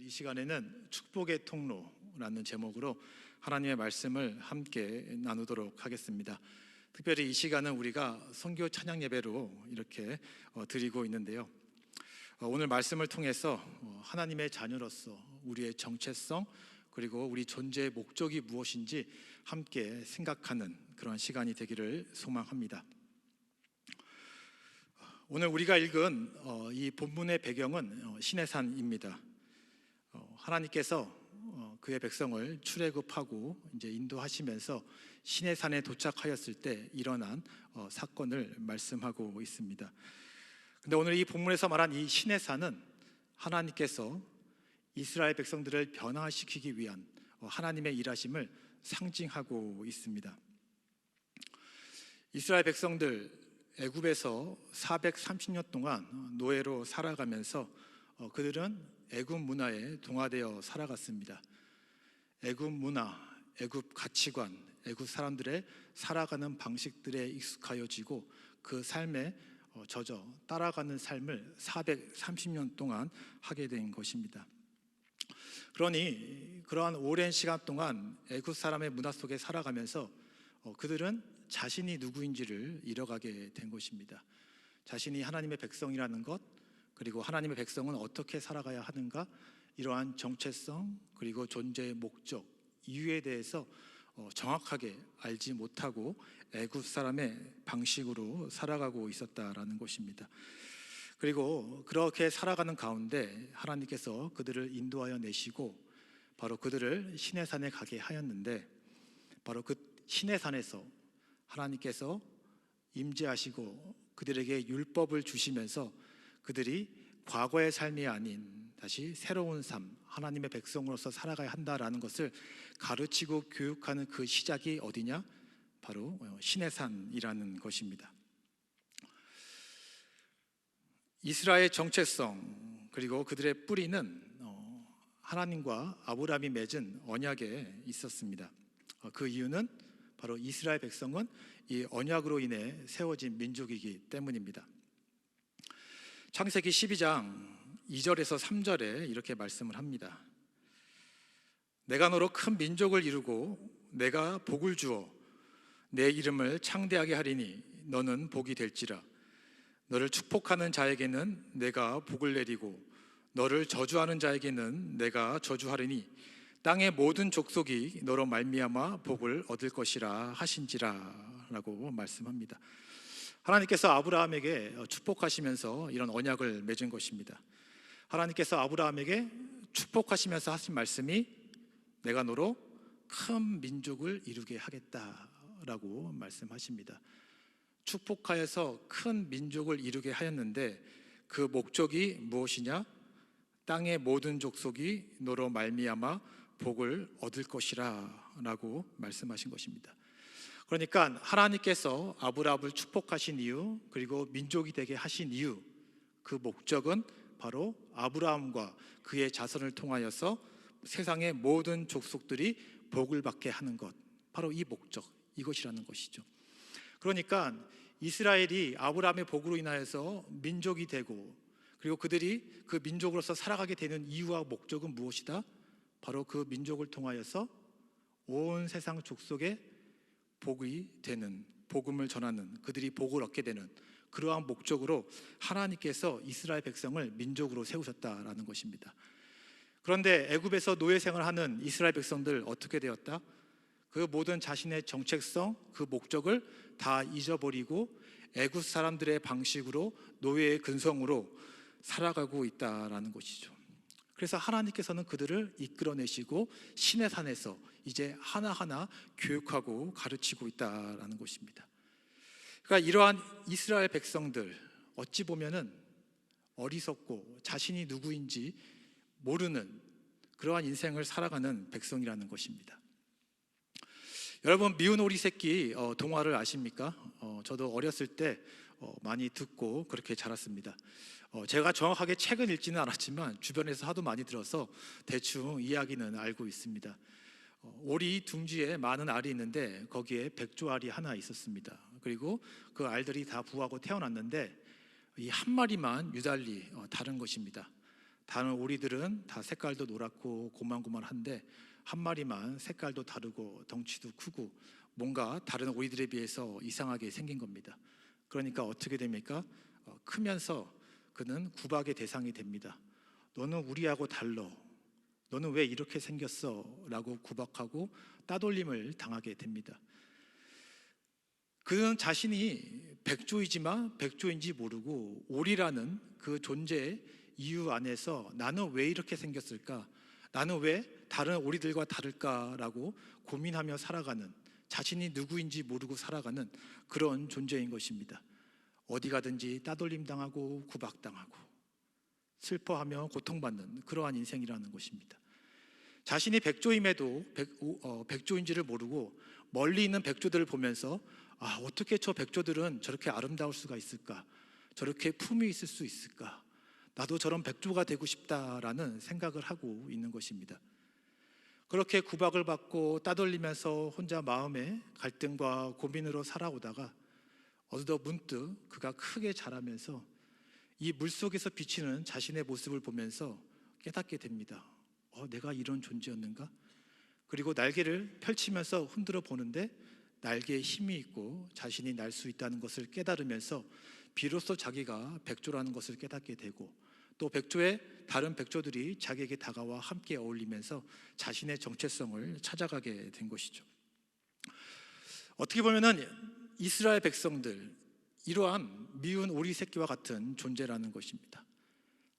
이 시간에는 축복의 통로라는 제목으로 하나님의 말씀을 함께 나누도록 하겠습니다. 특별히 이 시간은 우리가 선교 찬양 예배로 이렇게 드리고 있는데요. 오늘 말씀을 통해서 하나님의 자녀로서 우리의 정체성 그리고 우리 존재의 목적이 무엇인지 함께 생각하는 그런 시간이 되기를 소망합니다. 오늘 우리가 읽은 이 본문의 배경은 시내산입니다. 하나님께서 그의 백성을 출애굽하고 이제 인도하시면서 시내산에 도착하였을 때 일어난 사건을 말씀하고 있습니다. 근데 오늘 이 본문에서 말한 이 시내산은 하나님께서 이스라엘 백성들을 변화시키기 위한 하나님의 일하심을 상징하고 있습니다. 이스라엘 백성들 애굽에서 430년 동안 노예로 살아가면서 그들은 애굽 문화에 동화되어 살아갔습니다. 애굽 문화, 애굽 가치관, 애굽 사람들의 살아가는 방식들에 익숙하여지고 그 삶에 젖어 따라가는 삶을 430년 동안 하게 된 것입니다. 그러니 그러한 오랜 시간 동안 애굽 사람의 문화 속에 살아가면서 그들은 자신이 누구인지를 잃어가게 된 것입니다. 자신이 하나님의 백성이라는 것, 그리고 하나님의 백성은 어떻게 살아가야 하는가, 이러한 정체성 그리고 존재의 목적, 이유에 대해서 정확하게 알지 못하고 애굽 사람의 방식으로 살아가고 있었다라는 것입니다. 그리고 그렇게 살아가는 가운데 하나님께서 그들을 인도하여 내시고 바로 그들을 시내산에 가게 하였는데, 바로 그 시내산에서 하나님께서 임재하시고 그들에게 율법을 주시면서 그들이 과거의 삶이 아닌 다시 새로운 삶, 하나님의 백성으로서 살아가야 한다라는 것을 가르치고 교육하는 그 시작이 어디냐? 바로 시내산이라는 것입니다. 이스라엘의 정체성 그리고 그들의 뿌리는 하나님과 아브라함이 맺은 언약에 있었습니다. 그 이유는 바로 이스라엘 백성은 이 언약으로 인해 세워진 민족이기 때문입니다. 창세기 12장 2절에서 3절에 이렇게 말씀을 합니다. 내가 너로 큰 민족을 이루고 내가 복을 주어 내 이름을 창대하게 하리니 너는 복이 될지라. 너를 축복하는 자에게는 내가 복을 내리고 너를 저주하는 자에게는 내가 저주하리니 땅의 모든 족속이 너로 말미암아 복을 얻을 것이라 하신지라 라고 말씀합니다. 하나님께서 아브라함에게 축복하시면서 이런 언약을 맺은 것입니다. 하나님께서 아브라함에게 축복하시면서 하신 말씀이 내가 너로 큰 민족을 이루게 하겠다라고 말씀하십니다. 축복하여서 큰 민족을 이루게 하였는데 그 목적이 무엇이냐? 땅의 모든 족속이 너로 말미암아 복을 얻을 것이라 라고 말씀하신 것입니다. 그러니까 하나님께서 아브라함을 축복하신 이유, 그리고 민족이 되게 하신 이유, 그 목적은 바로 아브라함과 그의 자손을 통하여서 세상의 모든 족속들이 복을 받게 하는 것, 바로 이 목적, 이것이라는 것이죠. 그러니까 이스라엘이 아브라함의 복으로 인하여서 민족이 되고, 그리고 그들이 그 민족으로서 살아가게 되는 이유와 목적은 무엇이다? 바로 그 민족을 통하여서 온 세상 족속에 복이 되는, 복음을 전하는, 그들이 복을 얻게 되는 그러한 목적으로 하나님께서 이스라엘 백성을 민족으로 세우셨다라는 것입니다. 그런데 애굽에서 노예 생활하는 이스라엘 백성들 어떻게 되었다? 그 모든 자신의 정체성, 그 목적을 다 잊어버리고 애굽 사람들의 방식으로 노예의 근성으로 살아가고 있다라는 것이죠. 그래서 하나님께서는 그들을 이끌어내시고 시내산에서 이제 하나하나 교육하고 가르치고 있다라는 것입니다. 그러니까 이러한 이스라엘 백성들, 어찌 보면은 어리석고 자신이 누구인지 모르는 그러한 인생을 살아가는 백성이라는 것입니다. 여러분, 미운 오리 새끼 동화를 아십니까? 저도 어렸을 때 많이 듣고 그렇게 자랐습니다. 제가 정확하게 책은 읽지는 않았지만 주변에서 하도 많이 들어서 대충 이야기는 알고 있습니다. 오리 둥지에 많은 알이 있는데 거기에 백조알이 하나 있었습니다. 그리고 그 알들이 다 부화하고 태어났는데 이 한 마리만 유달리 다른 것입니다. 다른 오리들은 다 색깔도 노랗고 고만고만한데 한 마리만 색깔도 다르고 덩치도 크고 뭔가 다른 오리들에 비해서 이상하게 생긴 겁니다. 그러니까 어떻게 됩니까? 크면서 그는 구박의 대상이 됩니다. 너는 우리하고 달라. 너는 왜 이렇게 생겼어? 라고 구박하고 따돌림을 당하게 됩니다. 그는 자신이 백조이지만 백조인지 모르고 오리라는 그 존재의 이유 안에서 나는 왜 이렇게 생겼을까? 나는 왜 다른 오리들과 다를까라고 고민하며 살아가는, 자신이 누구인지 모르고 살아가는 그런 존재인 것입니다. 어디 가든지 따돌림 당하고 구박당하고 슬퍼하며 고통받는 그러한 인생이라는 것입니다. 자신이 백조임에도 백조인지를 모르고 멀리 있는 백조들을 보면서 어떻게 저 백조들은 저렇게 아름다울 수가 있을까? 저렇게 품이 있을 수 있을까? 나도 저런 백조가 되고 싶다라는 생각을 하고 있는 것입니다. 그렇게 구박을 받고 따돌리면서 혼자 마음의 갈등과 고민으로 살아오다가 어느덧 문득 그가 크게 자라면서 이 물속에서 비치는 자신의 모습을 보면서 깨닫게 됩니다. 내가 이런 존재였는가? 그리고 날개를 펼치면서 흔들어 보는데 날개에 힘이 있고 자신이 날 수 있다는 것을 깨달으면서 비로소 자기가 백조라는 것을 깨닫게 되고, 또 백조의 다른 백조들이 자기에게 다가와 함께 어울리면서 자신의 정체성을 찾아가게 된 것이죠. 어떻게 보면은 이스라엘 백성들, 이러한 미운 오리 새끼와 같은 존재라는 것입니다.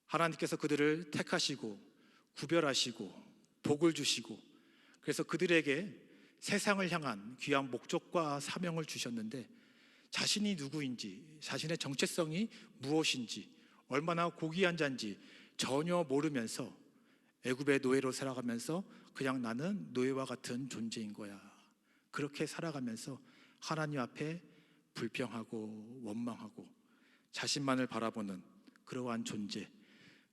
하나님께서 그들을 택하시고 구별하시고 복을 주시고, 그래서 그들에게 세상을 향한 귀한 목적과 사명을 주셨는데, 자신이 누구인지, 자신의 정체성이 무엇인지, 얼마나 고귀한 자인지 전혀 모르면서 애굽의 노예로 살아가면서 그냥 나는 노예와 같은 존재인 거야, 그렇게 살아가면서 하나님 앞에 불평하고 원망하고 자신만을 바라보는 그러한 존재,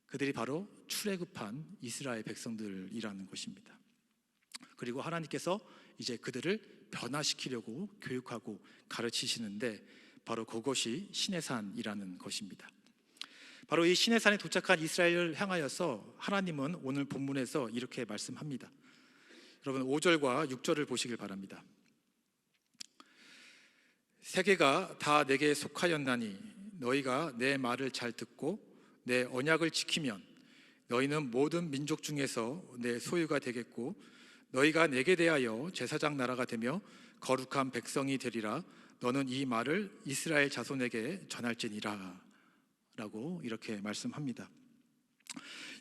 그들이 바로 출애굽한 이스라엘 백성들이라는 것입니다. 그리고 하나님께서 이제 그들을 변화시키려고 교육하고 가르치시는데, 바로 그것이 시내산이라는 것입니다. 바로 이 시내산에 도착한 이스라엘을 향하여서 하나님은 오늘 본문에서 이렇게 말씀합니다. 여러분 5절과 6절을 보시길 바랍니다. 세계가 다 내게 속하였나니 너희가 내 말을 잘 듣고 내 언약을 지키면 너희는 모든 민족 중에서 내 소유가 되겠고 너희가 내게 대하여 제사장 나라가 되며 거룩한 백성이 되리라. 너는 이 말을 이스라엘 자손에게 전할지니라 라고 이렇게 말씀합니다.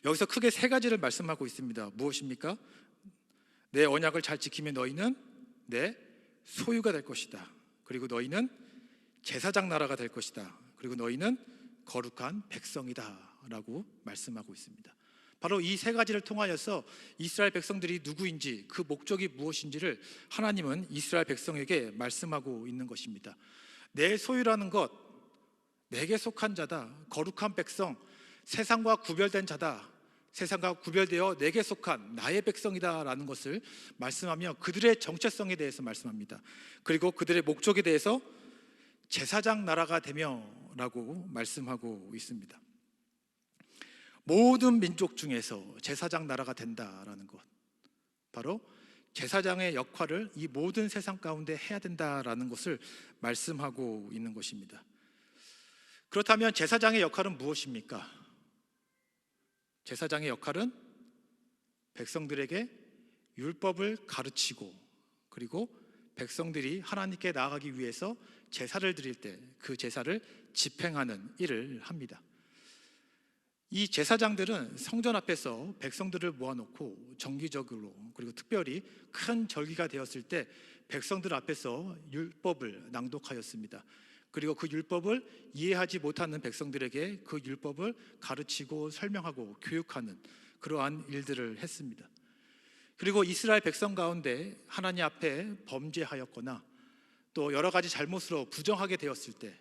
여기서 크게 세 가지를 말씀하고 있습니다. 무엇입니까? 내 언약을 잘 지키면 너희는 내 소유가 될 것이다. 그리고 너희는 제사장 나라가 될 것이다. 그리고 너희는 거룩한 백성이다 라고 말씀하고 있습니다. 바로 이 세 가지를 통하여서 이스라엘 백성들이 누구인지, 그 목적이 무엇인지를 하나님은 이스라엘 백성에게 말씀하고 있는 것입니다. 내 소유라는 것, 내게 속한 자다, 거룩한 백성, 세상과 구별된 자다, 세상과 구별되어 내게 속한 나의 백성이다 라는 것을 말씀하며 그들의 정체성에 대해서 말씀합니다. 그리고 그들의 목적에 대해서 제사장 나라가 되며 라고 말씀하고 있습니다. 모든 민족 중에서 제사장 나라가 된다라는 것, 바로 제사장의 역할을 이 모든 세상 가운데 해야 된다라는 것을 말씀하고 있는 것입니다. 그렇다면 제사장의 역할은 무엇입니까? 제사장의 역할은 백성들에게 율법을 가르치고, 그리고 백성들이 하나님께 나아가기 위해서 제사를 드릴 때 그 제사를 집행하는 일을 합니다. 이 제사장들은 성전 앞에서 백성들을 모아놓고 정기적으로, 그리고 특별히 큰 절기가 되었을 때 백성들 앞에서 율법을 낭독하였습니다. 그리고 그 율법을 이해하지 못하는 백성들에게 그 율법을 가르치고 설명하고 교육하는 그러한 일들을 했습니다. 그리고 이스라엘 백성 가운데 하나님 앞에 범죄하였거나 또 여러 가지 잘못으로 부정하게 되었을 때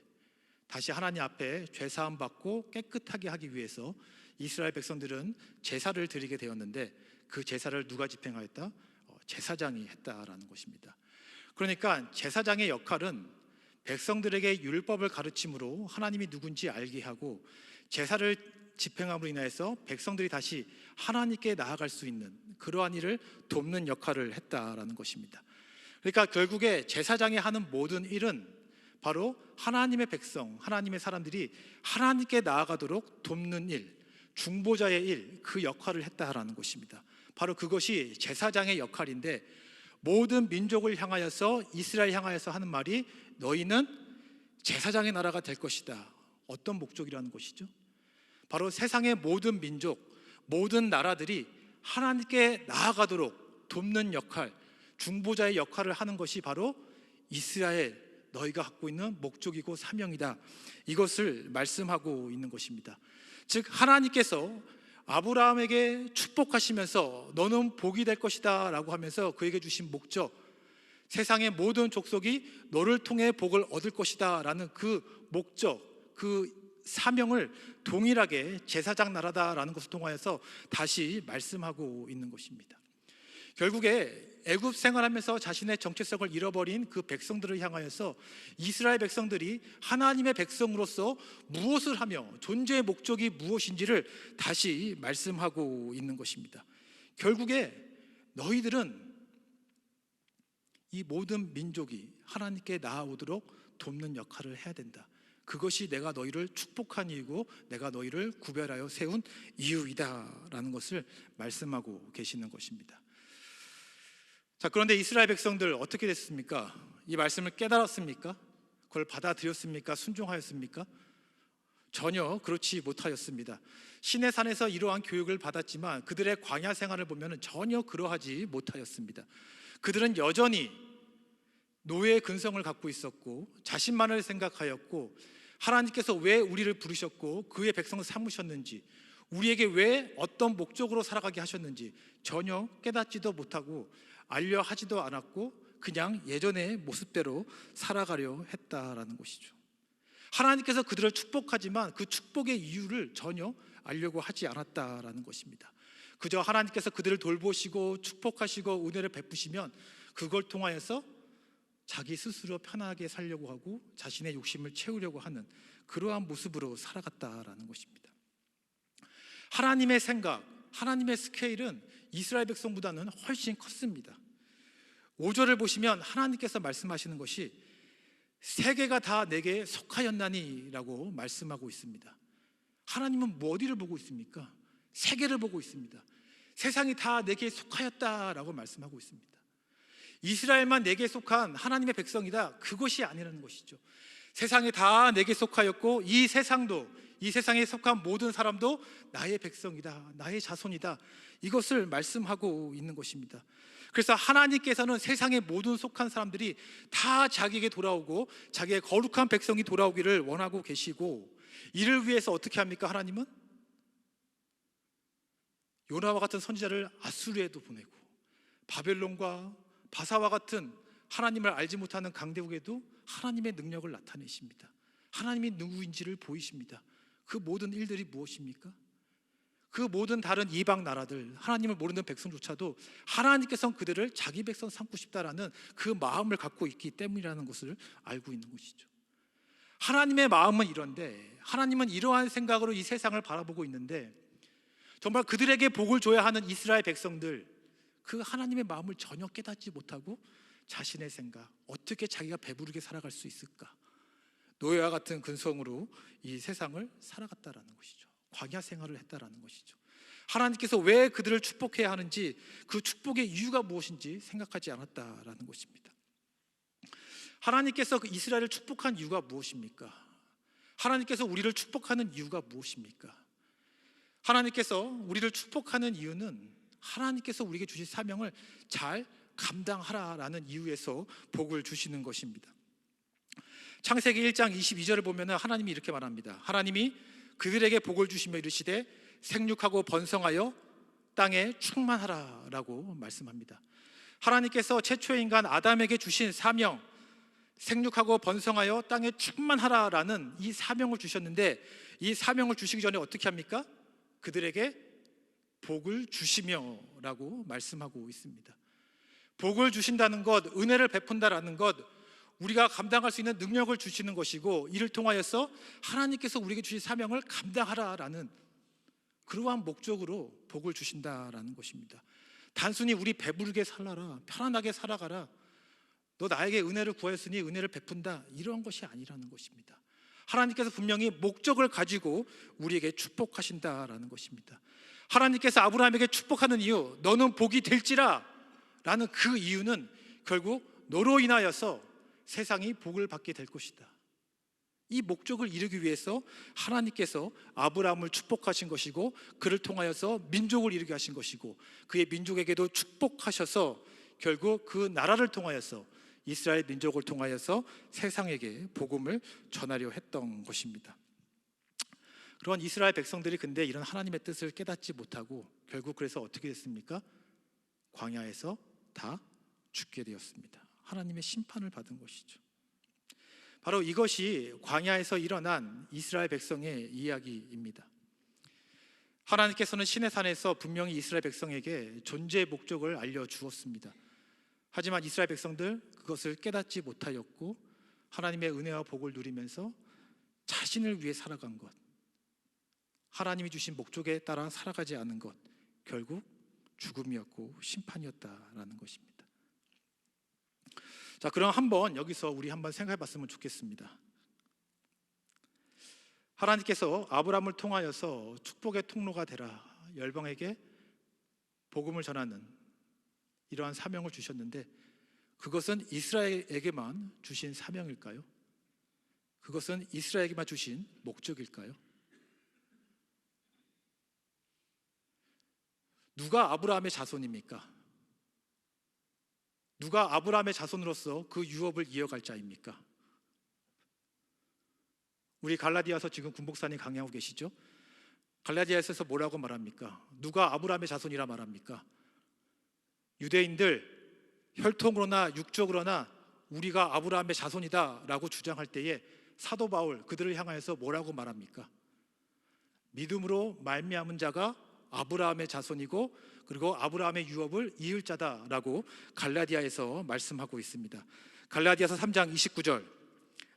다시 하나님 앞에 죄사함 받고 깨끗하게 하기 위해서 이스라엘 백성들은 제사를 드리게 되었는데, 그 제사를 누가 집행하였다? 제사장이 했다라는 것입니다. 그러니까 제사장의 역할은 백성들에게 율법을 가르침으로 하나님이 누군지 알게 하고, 제사를 집행함으로 인해서 백성들이 다시 하나님께 나아갈 수 있는 그러한 일을 돕는 역할을 했다라는 것입니다. 그러니까 결국에 제사장이 하는 모든 일은 바로 하나님의 백성, 하나님의 사람들이 하나님께 나아가도록 돕는 일, 중보자의 일, 그 역할을 했다라는 것입니다. 바로 그것이 제사장의 역할인데, 모든 민족을 향하여서, 이스라엘 향하여서 하는 말이 너희는 제사장의 나라가 될 것이다. 어떤 목적이라는 것이죠? 바로 세상의 모든 민족, 모든 나라들이 하나님께 나아가도록 돕는 역할, 중보자의 역할을 하는 것이 바로 이스라엘, 너희가 갖고 있는 목적이고 사명이다. 이것을 말씀하고 있는 것입니다. 즉 하나님께서 아브라함에게 축복하시면서 너는 복이 될 것이다 라고 하면서 그에게 주신 목적, 세상의 모든 족속이 너를 통해 복을 얻을 것이다 라는 그 목적, 그 사명을 동일하게 제사장 나라다라는 것을 통하여서 다시 말씀하고 있는 것입니다. 결국에 애굽 생활하면서 자신의 정체성을 잃어버린 그 백성들을 향하여서 이스라엘 백성들이 하나님의 백성으로서 무엇을 하며 존재의 목적이 무엇인지를 다시 말씀하고 있는 것입니다. 결국에 너희들은 이 모든 민족이 하나님께 나아오도록 돕는 역할을 해야 된다. 그것이 내가 너희를 축복한 이유고 내가 너희를 구별하여 세운 이유이다 라는 것을 말씀하고 계시는 것입니다. 자, 그런데 이스라엘 백성들 어떻게 됐습니까? 이 말씀을 깨달았습니까? 그걸 받아들였습니까? 순종하였습니까? 전혀 그렇지 못하였습니다. 시내산에서 이러한 교육을 받았지만 그들의 광야 생활을 보면 전혀 그러하지 못하였습니다. 그들은 여전히 노예의 근성을 갖고 있었고, 자신만을 생각하였고, 하나님께서 왜 우리를 부르셨고 그의 백성을 삼으셨는지, 우리에게 왜 어떤 목적으로 살아가게 하셨는지 전혀 깨닫지도 못하고 알려 하지도 않았고 그냥 예전의 모습대로 살아가려 했다라는 것이죠. 하나님께서 그들을 축복하지만 그 축복의 이유를 전혀 알려고 하지 않았다라는 것입니다. 그저 하나님께서 그들을 돌보시고 축복하시고 은혜를 베푸시면 그걸 통하여서 자기 스스로 편하게 살려고 하고 자신의 욕심을 채우려고 하는 그러한 모습으로 살아갔다라는 것입니다. 하나님의 생각, 하나님의 스케일은 이스라엘 백성보다는 훨씬 컸습니다. 5절을 보시면 하나님께서 말씀하시는 것이 세계가 다 내게 속하였나니 라고 말씀하고 있습니다. 하나님은 어디를 보고 있습니까? 세계를 보고 있습니다. 세상이 다 내게 속하였다라고 말씀하고 있습니다. 이스라엘만 내게 속한 하나님의 백성이다, 그것이 아니라는 것이죠. 세상이 다 내게 속하였고 이 세상도, 이 세상에 속한 모든 사람도 나의 백성이다, 나의 자손이다, 이것을 말씀하고 있는 것입니다. 그래서 하나님께서는 세상의 모든 속한 사람들이 다 자기에게 돌아오고 자기의 거룩한 백성이 돌아오기를 원하고 계시고, 이를 위해서 어떻게 합니까? 하나님은 요나와 같은 선지자를 아수르에도 보내고 바벨론과 바사와 같은 하나님을 알지 못하는 강대국에도 하나님의 능력을 나타내십니다. 하나님이 누구인지를 보이십니다. 그 모든 일들이 무엇입니까? 그 모든 다른 이방 나라들, 하나님을 모르는 백성조차도 하나님께서는 그들을 자기 백성 삼고 싶다라는 그 마음을 갖고 있기 때문이라는 것을 알고 있는 것이죠. 하나님의 마음은 이런데, 하나님은 이러한 생각으로 이 세상을 바라보고 있는데, 정말 그들에게 복을 줘야 하는 이스라엘 백성들, 그 하나님의 마음을 전혀 깨닫지 못하고 자신의 생각, 어떻게 자기가 배부르게 살아갈 수 있을까, 노예와 같은 근성으로 이 세상을 살아갔다라는 것이죠. 광야 생활을 했다라는 것이죠. 하나님께서 왜 그들을 축복해야 하는지, 그 축복의 이유가 무엇인지 생각하지 않았다라는 것입니다. 하나님께서 그 이스라엘을 축복한 이유가 무엇입니까? 하나님께서 우리를 축복하는 이유가 무엇입니까? 하나님께서 우리를 축복하는 이유는 하나님께서 우리에게 주신 사명을 잘 감당하라라는 이유에서 복을 주시는 것입니다. 창세기 1장 22절을 보면 하나님이 이렇게 말합니다. 하나님이 그들에게 복을 주시며 이르시되 생육하고 번성하여 땅에 충만하라 라고 말씀합니다. 하나님께서 최초의 인간 아담에게 주신 사명, 생육하고 번성하여 땅에 충만하라 라는 이 사명을 주셨는데, 이 사명을 주시기 전에 어떻게 합니까? 그들에게 복을 주시며 라고 말씀하고 있습니다. 복을 주신다는 것, 은혜를 베푼다라는 것, 우리가 감당할 수 있는 능력을 주시는 것이고, 이를 통하여서 하나님께서 우리에게 주신 사명을 감당하라라는 그러한 목적으로 복을 주신다라는 것입니다. 단순히 우리 배부르게 살아라, 편안하게 살아가라, 너 나에게 은혜를 구하였으니 은혜를 베푼다, 이런 것이 아니라는 것입니다. 하나님께서 분명히 목적을 가지고 우리에게 축복하신다라는 것입니다. 하나님께서 아브라함에게 축복하는 이유, 너는 복이 될지라 라는 그 이유는 결국 너로 인하여서 세상이 복을 받게 될 것이다. 이 목적을 이루기 위해서 하나님께서 아브라함을 축복하신 것이고, 그를 통하여서 민족을 이루게 하신 것이고, 그의 민족에게도 축복하셔서 결국 그 나라를 통하여서, 이스라엘 민족을 통하여서 세상에게 복음을 전하려 했던 것입니다. 그런 이스라엘 백성들이 근데 이런 하나님의 뜻을 깨닫지 못하고 결국 그래서 어떻게 됐습니까? 광야에서 다 죽게 되었습니다. 하나님의 심판을 받은 것이죠. 바로 이것이 광야에서 일어난 이스라엘 백성의 이야기입니다. 하나님께서는 시내산에서 분명히 이스라엘 백성에게 존재의 목적을 알려주었습니다. 하지만 이스라엘 백성들 그것을 깨닫지 못하였고, 하나님의 은혜와 복을 누리면서 자신을 위해 살아간 것, 하나님이 주신 목적에 따라 살아가지 않은 것, 결국 죽음이었고 심판이었다라는 것입니다. 자, 그럼 여기서 우리 한번 생각해 봤으면 좋겠습니다. 하나님께서 아브라함을 통하여서 축복의 통로가 되라, 열방에게 복음을 전하는 이러한 사명을 주셨는데, 그것은 이스라엘에게만 주신 사명일까요? 그것은 이스라엘에게만 주신 목적일까요? 누가 아브라함의 자손입니까? 누가 아브라함의 자손으로서 그 유업을 이어갈 자입니까? 우리 갈라디아서 지금 군복사님 강의하고 계시죠? 갈라디아서에서 뭐라고 말합니까? 누가 아브라함의 자손이라 말합니까? 유대인들 혈통으로나 육적으로나 우리가 아브라함의 자손이다 라고 주장할 때에 사도 바울 그들을 향하여서 뭐라고 말합니까? 믿음으로 말미암은 자가 아브라함의 자손이고, 그리고 아브라함의 유업을 이을 자다라고 갈라디아에서 말씀하고 있습니다. 갈라디아서 3장 29절,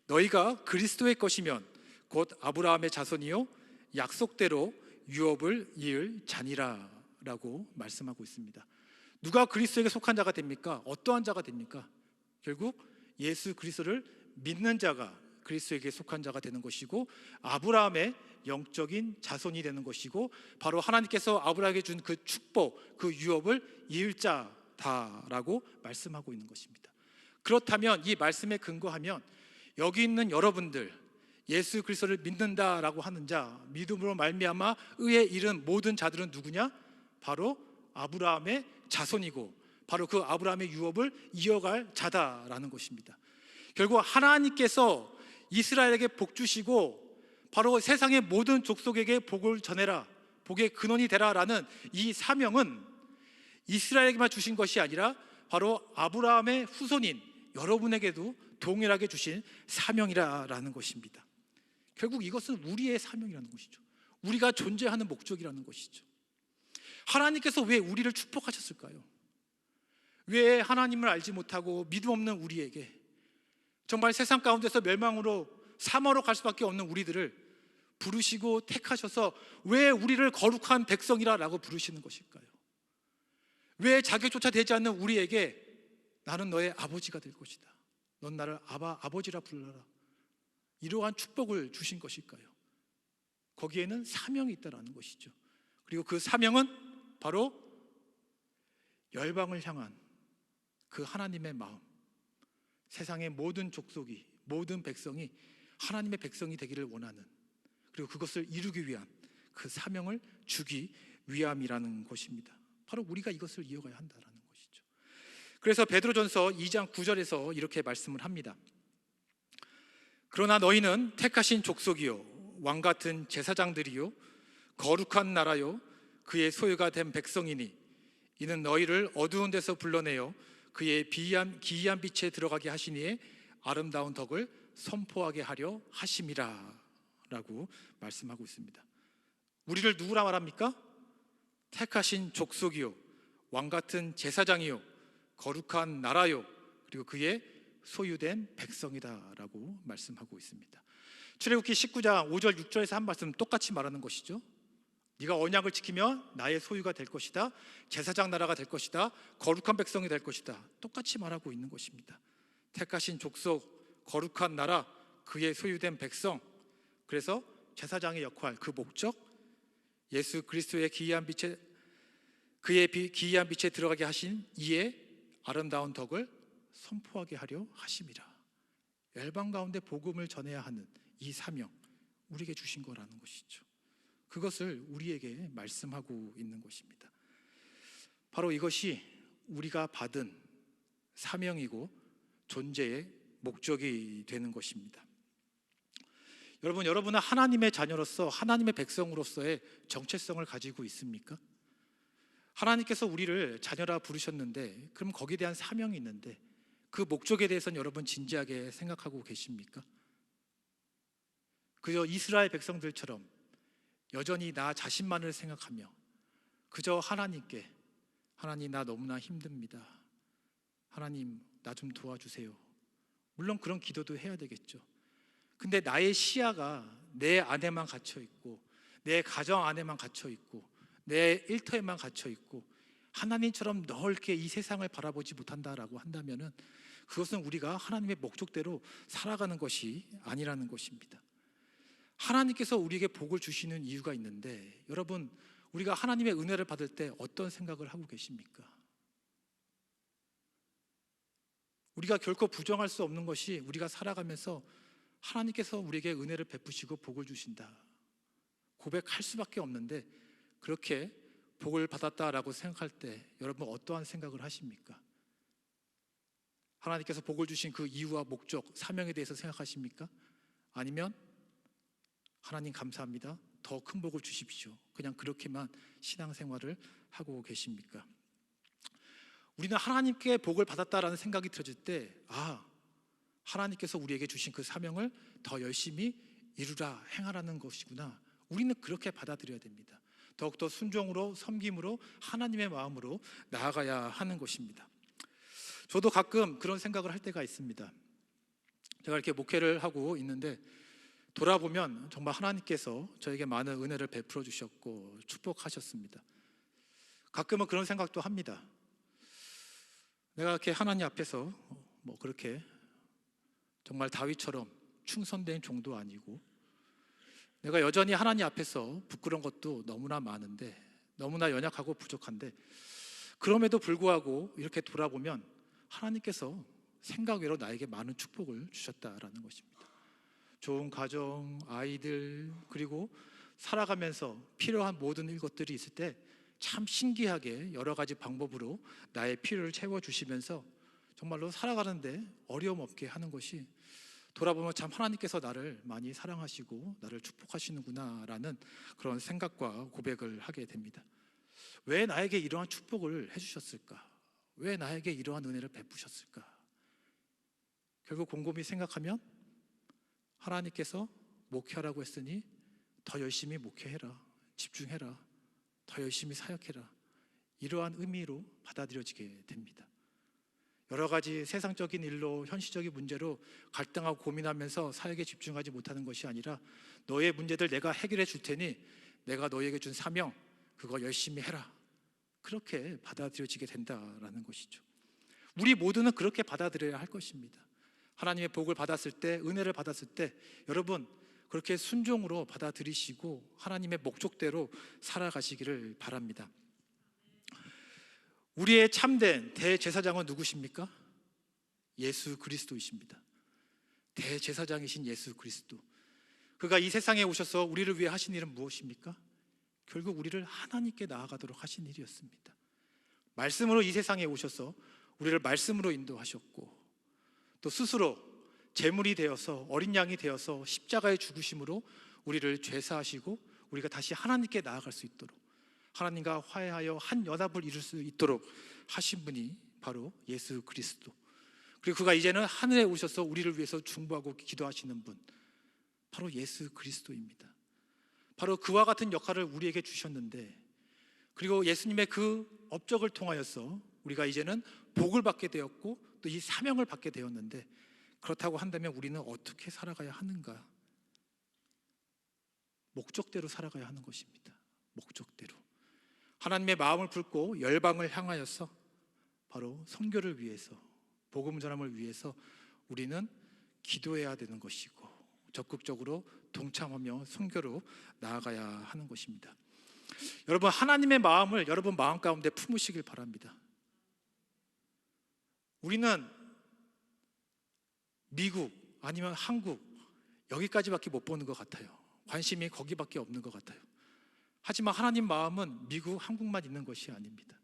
너희가 그리스도의 것이면 곧 아브라함의 자손이요 약속대로 유업을 이을 자니라 라고 말씀하고 있습니다. 누가 그리스도에게 속한 자가 됩니까? 어떠한 자가 됩니까? 결국 예수 그리스도를 믿는 자가 그리스도에게 속한 자가 되는 것이고, 아브라함의 영적인 자손이 되는 것이고, 바로 하나님께서 아브라함에게 준 그 축복, 그 유업을 이을 자다라고 말씀하고 있는 것입니다. 그렇다면 이 말씀에 근거하면 여기 있는 여러분들, 예수 그리스도를 믿는다라고 하는 자, 믿음으로 말미암아 의에 이른 모든 자들은 누구냐? 바로 아브라함의 자손이고, 바로 그 아브라함의 유업을 이어갈 자다라는 것입니다. 결국 하나님께서 이스라엘에게 복 주시고 바로 세상의 모든 족속에게 복을 전해라, 복의 근원이 되라라는 이 사명은 이스라엘에게만 주신 것이 아니라 바로 아브라함의 후손인 여러분에게도 동일하게 주신 사명이라는 것입니다. 결국 이것은 우리의 사명이라는 것이죠. 우리가 존재하는 목적이라는 것이죠. 하나님께서 왜 우리를 축복하셨을까요? 왜 하나님을 알지 못하고 믿음 없는 우리에게, 정말 세상 가운데서 멸망으로 사망으로 갈 수밖에 없는 우리들을 부르시고 택하셔서 왜 우리를 거룩한 백성이라고 부르시는 것일까요? 왜 자격조차 되지 않는 우리에게 나는 너의 아버지가 될 것이다, 넌 나를 아버지라 불러라, 이러한 축복을 주신 것일까요? 거기에는 사명이 있다는 것이죠. 그리고 그 사명은 바로 열방을 향한 그 하나님의 마음, 세상의 모든 족속이, 모든 백성이 하나님의 백성이 되기를 원하는, 그리고 그것을 이루기 위한 그 사명을 주기 위함이라는 것입니다. 바로 우리가 이것을 이어가야 한다는 것이죠. 그래서 베드로전서 2장 9절에서 이렇게 말씀을 합니다. 그러나 너희는 택하신 족속이요 왕같은 제사장들이요 거룩한 나라요 그의 소유가 된 백성이니 이는 너희를 어두운 데서 불러내어 그의 기이한 빛에 들어가게 하시니에 아름다운 덕을 선포하게 하려 하심이라 라고 말씀하고 있습니다. 우리를 누구라 말합니까? 택하신 족속이요 왕같은 제사장이요 거룩한 나라요 그리고 그의 소유된 백성이다 라고 말씀하고 있습니다. 출애굽기 19장 5절 6절에서 한 말씀 똑같이 말하는 것이죠. 네가 언약을 지키면 나의 소유가 될 것이다. 제사장 나라가 될 것이다. 거룩한 백성이 될 것이다. 똑같이 말하고 있는 것입니다. 택하신 족속, 거룩한 나라, 그의 소유된 백성. 그래서 제사장의 역할, 그 목적, 예수 그리스도의 그의 기이한 빛에 들어가게 하신 이의 아름다운 덕을 선포하게 하려 하심이라. 열방 가운데 복음을 전해야 하는 이 사명, 우리에게 주신 거라는 것이죠. 그것을 우리에게 말씀하고 있는 것입니다. 바로 이것이 우리가 받은 사명이고 존재의 목적이 되는 것입니다. 여러분은 하나님의 자녀로서, 하나님의 백성으로서의 정체성을 가지고 있습니까? 하나님께서 우리를 자녀라 부르셨는데, 그럼 거기에 대한 사명이 있는데 그 목적에 대해서는 여러분 진지하게 생각하고 계십니까? 그저 이스라엘 백성들처럼 여전히 나 자신만을 생각하며 그저 하나님께, 하나님 나 너무나 힘듭니다, 하나님 나 좀 도와주세요, 물론 그런 기도도 해야 되겠죠. 근데 나의 시야가 내 안에만 갇혀 있고, 내 가정 안에만 갇혀 있고, 내 일터에만 갇혀 있고, 하나님처럼 넓게 이 세상을 바라보지 못한다라고 한다면은 그것은 우리가 하나님의 목적대로 살아가는 것이 아니라는 것입니다. 하나님께서 우리에게 복을 주시는 이유가 있는데, 여러분 우리가 하나님의 은혜를 받을 때 어떤 생각을 하고 계십니까? 우리가 결코 부정할 수 없는 것이, 우리가 살아가면서 하나님께서 우리에게 은혜를 베푸시고 복을 주신다 고백할 수밖에 없는데, 그렇게 복을 받았다라고 생각할 때 여러분 어떠한 생각을 하십니까? 하나님께서 복을 주신 그 이유와 목적, 사명에 대해서 생각하십니까? 아니면 하나님 감사합니다, 더 큰 복을 주십시오, 그냥 그렇게만 신앙생활을 하고 계십니까? 우리는 하나님께 복을 받았다라는 생각이 들어질 때, 하나님께서 우리에게 주신 그 사명을 더 열심히 이루라, 행하라는 것이구나, 우리는 그렇게 받아들여야 됩니다. 더욱더 순종으로, 섬김으로, 하나님의 마음으로 나아가야 하는 것입니다. 저도 가끔 그런 생각을 할 때가 있습니다. 제가 이렇게 목회를 하고 있는데 돌아보면 정말 하나님께서 저에게 많은 은혜를 베풀어 주셨고 축복하셨습니다. 가끔은 그런 생각도 합니다. 내가 이렇게 하나님 앞에서 그렇게 정말 다윗처럼 충성된 종도 아니고, 내가 여전히 하나님 앞에서 부끄러운 것도 너무나 많은데, 너무나 연약하고 부족한데, 그럼에도 불구하고 이렇게 돌아보면 하나님께서 생각 외로 나에게 많은 축복을 주셨다라는 것입니다. 좋은 가정, 아이들, 그리고 살아가면서 필요한 모든 것들이 있을 때 참 신기하게 여러 가지 방법으로 나의 필요를 채워주시면서 정말로 살아가는데 어려움 없게 하는 것이, 돌아보면 참 하나님께서 나를 많이 사랑하시고 나를 축복하시는구나 라는 그런 생각과 고백을 하게 됩니다. 왜 나에게 이러한 축복을 해주셨을까? 왜 나에게 이러한 은혜를 베푸셨을까? 결국 곰곰이 생각하면 하나님께서 목회하라고 했으니 더 열심히 목회해라, 집중해라, 더 열심히 사역해라, 이러한 의미로 받아들여지게 됩니다. 여러 가지 세상적인 일로, 현실적인 문제로 갈등하고 고민하면서 사역에 집중하지 못하는 것이 아니라, 너의 문제들 내가 해결해 줄 테니 내가 너에게 준 사명 그거 열심히 해라, 그렇게 받아들여지게 된다라는 것이죠. 우리 모두는 그렇게 받아들여야 할 것입니다. 하나님의 복을 받았을 때, 은혜를 받았을 때 여러분 그렇게 순종으로 받아들이시고 하나님의 목적대로 살아가시기를 바랍니다. 우리의 참된 대제사장은 누구십니까? 예수 그리스도이십니다. 대제사장이신 예수 그리스도, 그가 이 세상에 오셔서 우리를 위해 하신 일은 무엇입니까? 결국 우리를 하나님께 나아가도록 하신 일이었습니다. 말씀으로 이 세상에 오셔서 우리를 말씀으로 인도하셨고, 또 스스로 제물이 되어서, 어린 양이 되어서 십자가의 죽으심으로 우리를 죄사하시고 우리가 다시 하나님께 나아갈 수 있도록, 하나님과 화해하여 한 연합을 이룰 수 있도록 하신 분이 바로 예수 그리스도, 그리고 그가 이제는 하늘에 오셔서 우리를 위해서 중보하고 기도하시는 분, 바로 예수 그리스도입니다. 바로 그와 같은 역할을 우리에게 주셨는데, 그리고 예수님의 그 업적을 통하여서 우리가 이제는 복을 받게 되었고 또 이 사명을 받게 되었는데, 그렇다고 한다면 우리는 어떻게 살아가야 하는가? 목적대로 살아가야 하는 것입니다. 목적대로 하나님의 마음을 품고 열방을 향하여서 바로 선교를 위해서, 복음 전함을 위해서 우리는 기도해야 되는 것이고 적극적으로 동참하며 선교로 나아가야 하는 것입니다. 여러분, 하나님의 마음을 여러분 마음 가운데 품으시길 바랍니다. 우리는 미국 아니면 한국 여기까지밖에 못 보는 것 같아요. 관심이 거기밖에 없는 것 같아요. 하지만 하나님 마음은 미국, 한국만 있는 것이 아닙니다.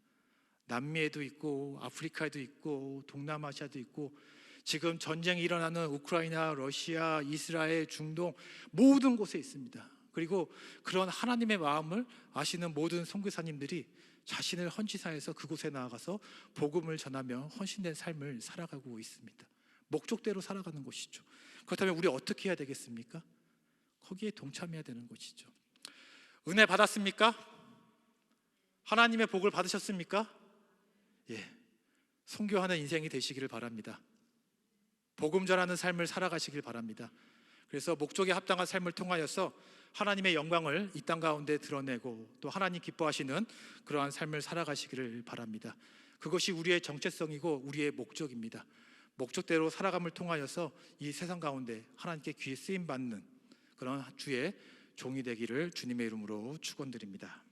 남미에도 있고 아프리카에도 있고 동남아시아도 있고 지금 전쟁이 일어나는 우크라이나, 러시아, 이스라엘, 중동 모든 곳에 있습니다. 그리고 그런 하나님의 마음을 아시는 모든 선교사님들이 자신을 헌지사에서 그곳에 나아가서 복음을 전하며 헌신된 삶을 살아가고 있습니다. 목적대로 살아가는 것이죠. 그렇다면 우리 어떻게 해야 되겠습니까? 거기에 동참해야 되는 것이죠. 은혜 받았습니까? 하나님의 복을 받으셨습니까? 예, 선교하는 인생이 되시기를 바랍니다. 복음 전하는 삶을 살아가시길 바랍니다. 그래서 목적에 합당한 삶을 통하여서 하나님의 영광을 이 땅 가운데 드러내고 또 하나님 기뻐하시는 그러한 삶을 살아가시기를 바랍니다. 그것이 우리의 정체성이고 우리의 목적입니다. 목적대로 살아감을 통하여서 이 세상 가운데 하나님께 귀에 쓰임 받는 그런 주의 종이 되기를 주님의 이름으로 축원드립니다.